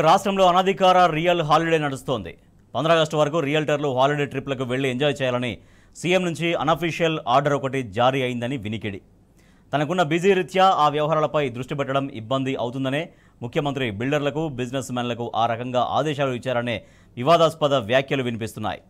రాష్ట్రంలో అనధికార real holiday నడుస్తోంది. 15 ఆగస్టు వరకు రియల్టర్లు హాలిడే ట్రిప్లకు వెళ్లి ఎంజాయ్ చేయాలని సీఎం నుంచి అనఫీషియల్ ఆర్డర్ ఒకటి జారీ అయిందని వినికిడి. తనకున్న బిజీ రీత్యా ఆ వ్యవహారాలపై దృష్టి పెట్టడం ఇబ్బంది అవుతుందనే ముఖ్యమంత్రి బిల్డర్లకు, బిజినెస్ మ్యాన్లకు ఆ రకంగా ఆదేశాలు ఇచ్చారనే వివాదాస్పద వ్యాఖ్యలు వినిపిస్తున్నాయి.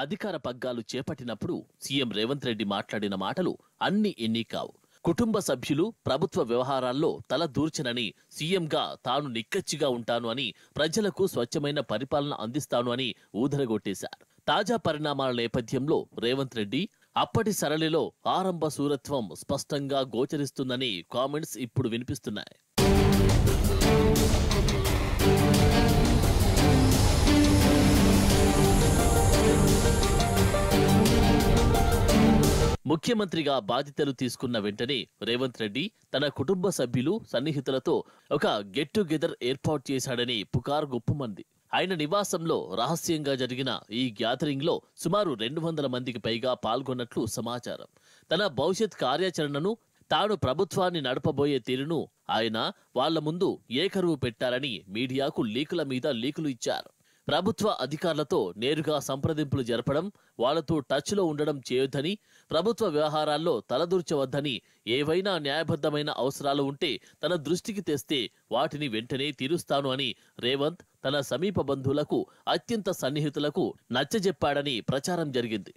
అధికార పగ్గాలు చేపట్టినప్పుడు సీఎం రేవంత్ రెడ్డి మాట్లాడిన మాటలు అన్ని ఎన్ని కావు. కుటుంబ సభ్యులు ప్రభుత్వ వ్యవహారాల్లో తల దూర్చనని, సీఎంగా తాను నిక్కచ్చిగా ఉంటాను అని, ప్రజలకు స్వచ్ఛమైన పరిపాలన అందిస్తాను అని ఊదరగొట్టేశారు. తాజా పరిణామాల నేపథ్యంలో రేవంత్ రెడ్డి అప్పటి సరళిలో ఆరంభ సూరత్వం స్పష్టంగా గోచరిస్తుందని కామెంట్స్ ఇప్పుడు వినిపిస్తున్నాయి. ముఖ్యమంత్రిగా బాధ్యతలు తీసుకున్న వెంటనే రేవంత్ రెడ్డి తన కుటుంబ సభ్యులు, సన్నిహితులతో ఒక గెట్ టుగెదర్ ఏర్పాటు చేశాడని పుకారు గుప్పుమంది. ఆయన నివాసంలో రహస్యంగా జరిగిన ఈ గ్యాదరింగ్ లో సుమారు 200 మందికి పైగా పాల్గొన్నట్లు సమాచారం. తన భవిష్యత్ కార్యాచరణను, తాను ప్రభుత్వాన్ని నడపబోయే తీరును ఆయన వాళ్ల ముందు ఏకరువు పెట్టారని మీడియాకు లీకుల మీద లీకులు ఇచ్చారు. ప్రభుత్వ అధికారులతో నేరుగా సంప్రదింపులు జరపడం, వాళ్లతో టచ్లో ఉండడం చేయొద్దని, ప్రభుత్వ వ్యవహారాల్లో తలదూర్చవద్దని, ఏవైనా న్యాయబద్ధమైన అవసరాలు ఉంటే తన దృష్టికి తెస్తే వాటిని వెంటనే తీరుస్తాను అని రేవంత్ తన సమీప బంధువులకు, అత్యంత సన్నిహితులకు నచ్చజెప్పాడని ప్రచారం జరిగింది.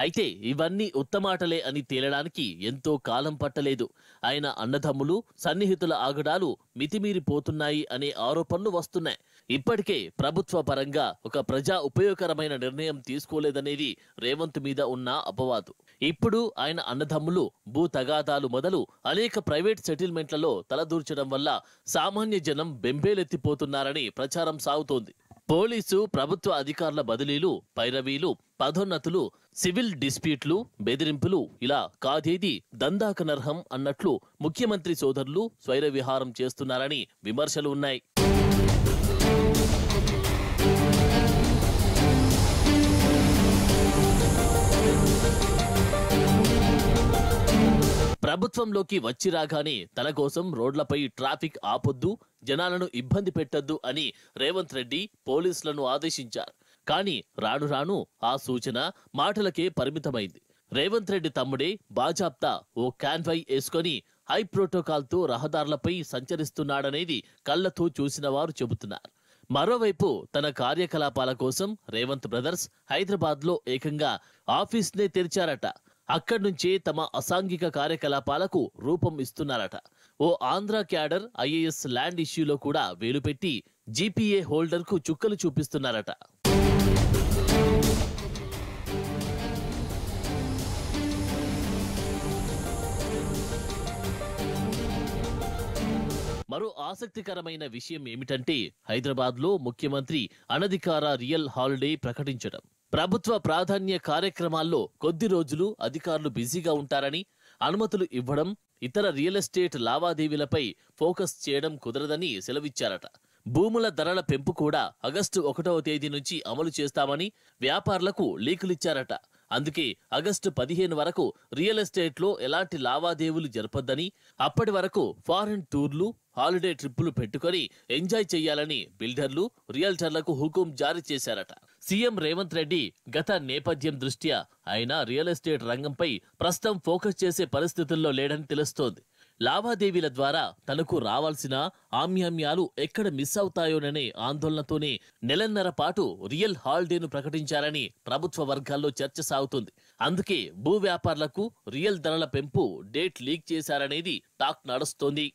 అయితే ఇవన్నీ ఉత్తమాటలే అని తేలడానికి ఎంతో కాలం పట్టలేదు. ఆయన అన్నదమ్ములు, సన్నిహితుల ఆగడాలు మితిమీరిపోతున్నాయి అనే ఆరోపణలు వస్తున్నాయి. ఇప్పటికే ప్రభుత్వ పరంగా ఒక ప్రజా ఉపయోగకరమైన నిర్ణయం తీసుకోలేదనేది రేవంత్ మీద ఉన్న అపవాదు. ఇప్పుడు ఆయన అన్నదమ్ములు భూ తగాదాలు మొదలు అనేక ప్రైవేట్ సెటిల్మెంట్లలో తలదూర్చడం వల్ల సామాన్య జనం బెంబేలెత్తిపోతున్నారని ప్రచారం సాగుతోంది. పోలీసు, ప్రభుత్వ అధికారుల బదిలీలు, పైరవీలు, పదోన్నతులు, సివిల్ డిస్ప్యూట్లు, బెదిరింపులు ఇలా కాదేది దందాకనర్హం అన్నట్లు ముఖ్యమంత్రి సోదరులు స్వైర విహారం చేస్తున్నారని విమర్శలు ఉన్నాయి. ప్రభుత్వంలోకి వచ్చి రాగానే తన కోసం రోడ్లపై ట్రాఫిక్ ఆపొద్దు, జనాలను ఇబ్బంది పెట్టొద్దు అని రేవంత్ రెడ్డి పోలీసులను ఆదేశించారు. కానీ రాను రాను ఆ సూచన మాటలకే పరిమితమైంది. రేవంత్ రెడ్డి తమ్ముడే బాజాప్తా ఓ కాన్వాయ్ వేసుకొని హై ప్రోటోకాల్తో రహదారులపై సంచరిస్తున్నాడనేది కళ్లతో చూసిన వారు చెబుతున్నారు. మరోవైపు తన కార్యకలాపాల కోసం రేవంత్ బ్రదర్స్ హైదరాబాద్లో ఏకంగా ఆఫీస్నే తెరిచారట. అక్కడి నుంచే తమ అసాంఘిక కార్యకలాపాలకు రూపం ఇస్తున్నారట. ఓ ఆంధ్ర క్యాడర్ ఐఏఎస్ ల్యాండ్ ఇష్యూలో కూడా వేలుపెట్టి జీపీఏ హోల్డర్కు చుక్కలు చూపిస్తున్నారట. మరో ఆసక్తికరమైన విషయం ఏమిటంటే హైదరాబాద్లో ముఖ్యమంత్రి అనధికార రియల్ హాలిడే ప్రకటించడం. ప్రభుత్వ ప్రాధాన్య కార్యక్రమాల్లో కొద్ది రోజులు అధికారులు బిజీగా ఉంటారని, అనుమతులు ఇవ్వడం, ఇతర రియల్ ఎస్టేట్ లావాదేవీలపై ఫోకస్ చేయడం కుదరదని సెలవిచ్చారట. భూముల ధరల పెంపు కూడా ఆగస్టు 1వ తేదీ నుంచి అమలు చేస్తామని వ్యాపారులకు లీకులిచ్చారట. అందుకే ఆగస్టు 15 వరకు రియల్ ఎస్టేట్లో ఎలాంటి లావాదేవీలు జరపొద్దని, అప్పటి వరకు ఫారెన్ టూర్లు, హాలిడే ట్రిప్పులు పెట్టుకుని ఎంజాయ్ చేయాలని బిల్డర్లు, రియల్టర్లకు హుకుం జారీ చేశారట. సీఎం రేవంత్ రెడ్డి గత నేపథ్యం దృష్ట్యా ఆయన రియల్ ఎస్టేట్ రంగంపై ప్రస్తుతం ఫోకస్ చేసే పరిస్థితుల్లో లేడని తెలుస్తోంది. లావాదేవీల ద్వారా తనకు రావాల్సిన ఆమ్యామ్యాలు ఎక్కడ మిస్ అవుతాయోననే ఆందోళనతోనే నెలన్నర పాటు రియల్ హాలిడేను ప్రకటించారని ప్రభుత్వ వర్గాల్లో చర్చ సాగుతుంది. అందుకే భూ వ్యాపారులకు రియల్ ధరల పెంపు డేట్ లీక్ చేశారనేది టాక్ నడుస్తోంది.